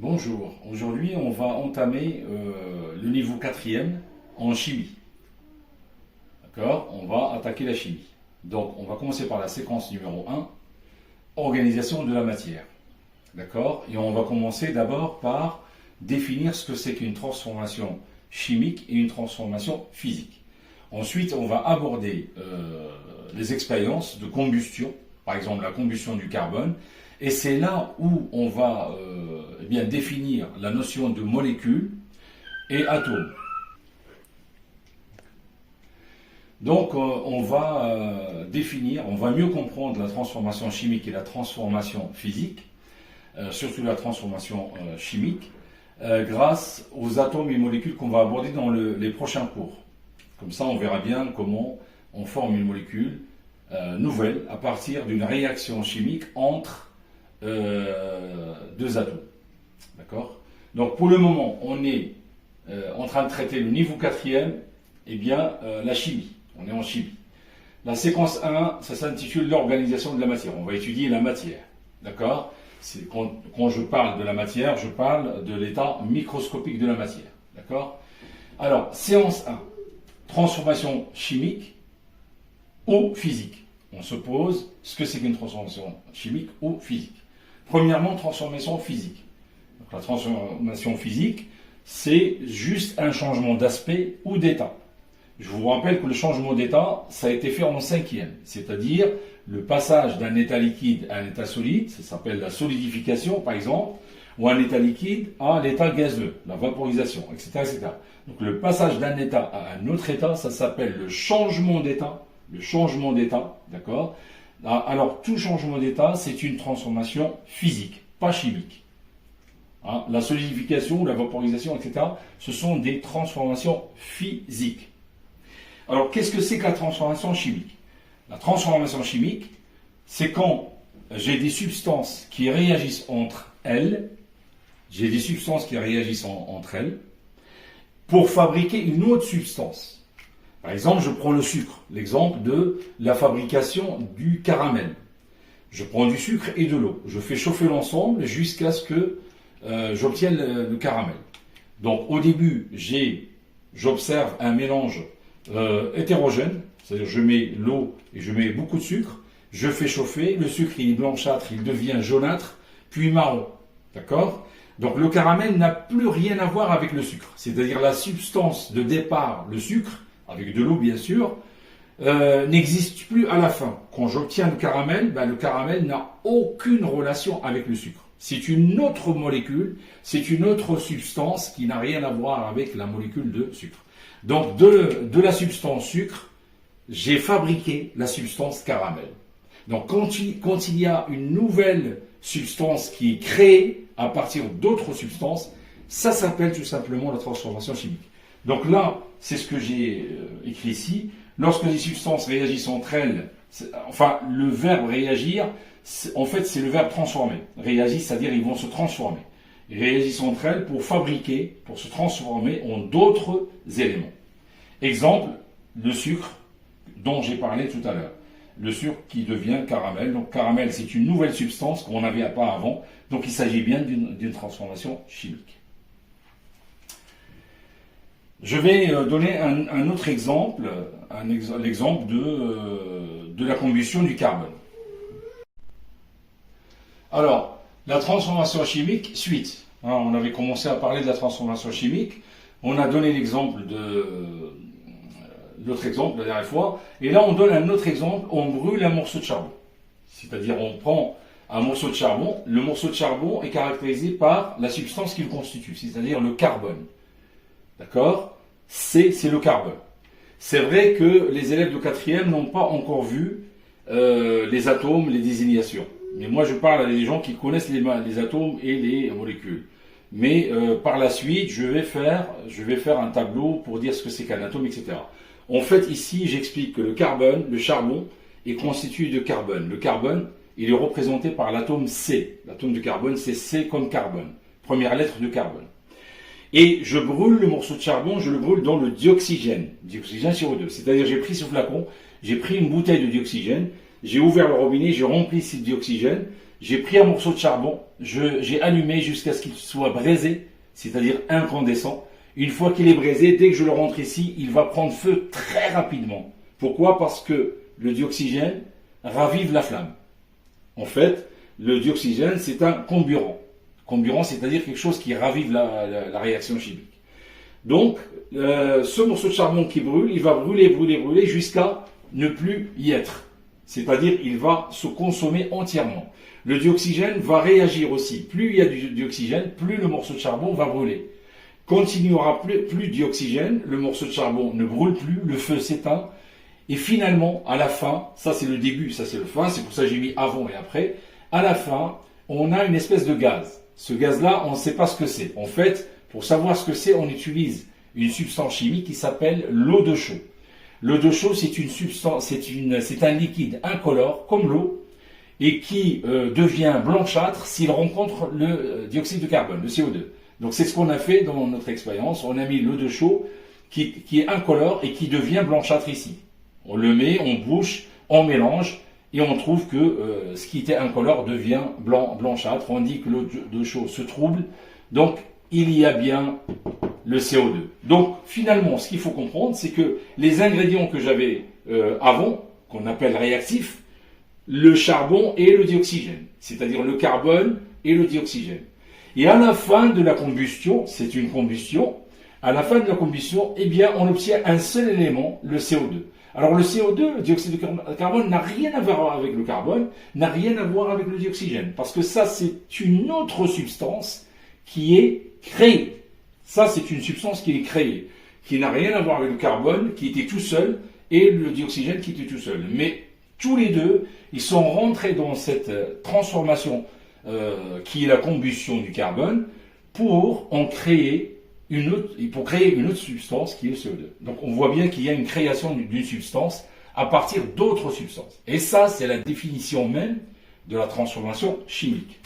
Bonjour, aujourd'hui on va entamer le niveau quatrième en chimie. D'accord? On va attaquer la chimie. Donc on va commencer par la séquence numéro un, organisation de la matière. D'accord? Et on va commencer d'abord par définir ce que c'est qu'une transformation chimique et une transformation physique. Ensuite on va aborder les expériences de combustion, par exemple la combustion du carbone, et c'est là où on va définir la notion de molécule et atome. Donc on va définir, on va mieux comprendre la transformation chimique et la transformation physique, surtout la transformation chimique, grâce aux atomes et molécules qu'on va aborder dans les prochains cours. Comme ça on verra bien comment on forme une molécule nouvelle à partir d'une réaction chimique entre deux atomes. D'accord? Donc pour le moment, on est en train de traiter le niveau quatrième, la chimie. On est en chimie. La séquence 1, ça s'intitule l'organisation de la matière. On va étudier la matière. D'accord? Quand je parle de la matière, je parle de l'état microscopique de la matière. D'accord? Alors, séance 1, transformation chimique ou physique. On se pose ce que c'est qu'une transformation chimique ou physique. Premièrement, transformation physique. Donc, la transformation physique, c'est juste un changement d'aspect ou d'état. Je vous rappelle que le changement d'état, ça a été fait en cinquième, c'est-à-dire le passage d'un état liquide à un état solide, ça s'appelle la solidification par exemple, ou un état liquide à l'état gazeux, la vaporisation, etc., etc. Donc le passage d'un état à un autre état, ça s'appelle le changement d'état, d'accord? Alors, tout changement d'état, c'est une transformation physique, pas chimique. Hein, la solidification, la vaporisation, etc., ce sont des transformations physiques. Alors, qu'est-ce que c'est que la transformation chimique? La transformation chimique, c'est quand j'ai des substances qui réagissent entre elles, pour fabriquer une autre substance. Par exemple, je prends le sucre, l'exemple de la fabrication du caramel. Je prends du sucre et de l'eau. Je fais chauffer l'ensemble jusqu'à ce que j'obtienne le caramel. Donc au début, j'observe un mélange hétérogène, c'est-à-dire je mets l'eau et je mets beaucoup de sucre, je fais chauffer, le sucre il est blanchâtre, il devient jaunâtre, puis marron. D'accord? Donc le caramel n'a plus rien à voir avec le sucre. C'est-à-dire la substance de départ, le sucre, avec de l'eau bien sûr, n'existe plus à la fin. Quand j'obtiens le caramel n'a aucune relation avec le sucre. C'est une autre molécule, c'est une autre substance qui n'a rien à voir avec la molécule de sucre. Donc de la substance sucre, j'ai fabriqué la substance caramel. Donc quand il y a une nouvelle substance qui est créée à partir d'autres substances, ça s'appelle tout simplement la transformation chimique. Donc là, c'est ce que j'ai écrit ici. Lorsque les substances réagissent entre elles, le verbe réagir, en fait, c'est le verbe transformer. Réagissent, c'est-à-dire ils vont se transformer. Ils réagissent entre elles pour fabriquer, pour se transformer en d'autres éléments. Exemple, le sucre dont j'ai parlé tout à l'heure. Le sucre qui devient caramel. Donc caramel, c'est une nouvelle substance qu'on n'avait pas avant. Donc il s'agit bien d'une transformation chimique. Je vais donner un autre exemple, l'exemple de la combustion du carbone. Alors, la transformation chimique, suite. Hein, on avait commencé à parler de la transformation chimique. On a donné l'autre exemple la dernière fois. Et là, on donne un autre exemple. On brûle un morceau de charbon. C'est-à-dire, on prend un morceau de charbon. Le morceau de charbon est caractérisé par la substance qui le constitue, c'est-à-dire le carbone. D'accord? C'est le carbone. C'est vrai que les élèves de quatrième n'ont pas encore vu les atomes, les désignations. Mais moi, je parle à des gens qui connaissent les atomes et les molécules. Mais par la suite, je vais faire un tableau pour dire ce que c'est qu'un atome, etc. En fait, ici, j'explique que le carbone, le charbon, est constitué de carbone. Le carbone, il est représenté par l'atome C. L'atome de carbone, c'est C comme carbone. Première lettre de carbone. Et je brûle le morceau de charbon, je le brûle dans le dioxygène CO2. C'est-à-dire, j'ai pris ce flacon, j'ai pris une bouteille de dioxygène, j'ai ouvert le robinet, j'ai rempli ce dioxygène, J'ai pris un morceau de charbon, j'ai allumé jusqu'à ce qu'il soit braisé, c'est-à-dire incandescent. Une fois qu'il est braisé, dès que je le rentre ici, il va prendre feu très rapidement. Pourquoi? Parce que le dioxygène ravive la flamme. En fait, le dioxygène, c'est un comburant. Comburant, c'est-à-dire quelque chose qui ravive la réaction chimique. Donc, ce morceau de charbon qui brûle, il va brûler jusqu'à ne plus y être. C'est-à-dire, il va se consommer entièrement. Le dioxygène va réagir aussi. Plus il y a du dioxygène, plus le morceau de charbon va brûler. Quand il n'y aura plus de dioxygène, le morceau de charbon ne brûle plus, le feu s'éteint. Et finalement, à la fin, ça c'est le début, ça c'est le fin, c'est pour ça que j'ai mis avant et après. À la fin, on a une espèce de gaz. Ce gaz-là, on ne sait pas ce que c'est. En fait, pour savoir ce que c'est, on utilise une substance chimique qui s'appelle l'eau de chaux. L'eau de chaux, c'est une substance, c'est un liquide incolore, comme l'eau, et qui devient blanchâtre s'il rencontre le dioxyde de carbone, le CO2. Donc c'est ce qu'on a fait dans notre expérience. On a mis l'eau de chaux qui est incolore et qui devient blanchâtre ici. On le met, on bouche, on mélange et on trouve que ce qui était incolore devient blanchâtre. On dit que l'eau de chaux se trouble. Donc il y a bien le CO2. Donc finalement, ce qu'il faut comprendre, c'est que les ingrédients que j'avais avant, qu'on appelle réactifs, le charbon et le dioxygène, c'est-à-dire le carbone et le dioxygène. Et à la fin de la combustion, c'est une combustion, à la fin de la combustion, eh bien, on obtient un seul élément, le CO2. Alors le CO2, le dioxyde de carbone, n'a rien à voir avec le carbone, n'a rien à voir avec le dioxygène, parce que ça, c'est une autre substance qui est créée. Ça, c'est une substance qui est créée, qui n'a rien à voir avec le carbone, qui était tout seul, et le dioxygène qui était tout seul. Mais tous les deux, ils sont rentrés dans cette transformation qui est la combustion du carbone pour créer une autre substance qui est le CO2. Donc on voit bien qu'il y a une création d'une substance à partir d'autres substances. Et ça, c'est la définition même de la transformation chimique.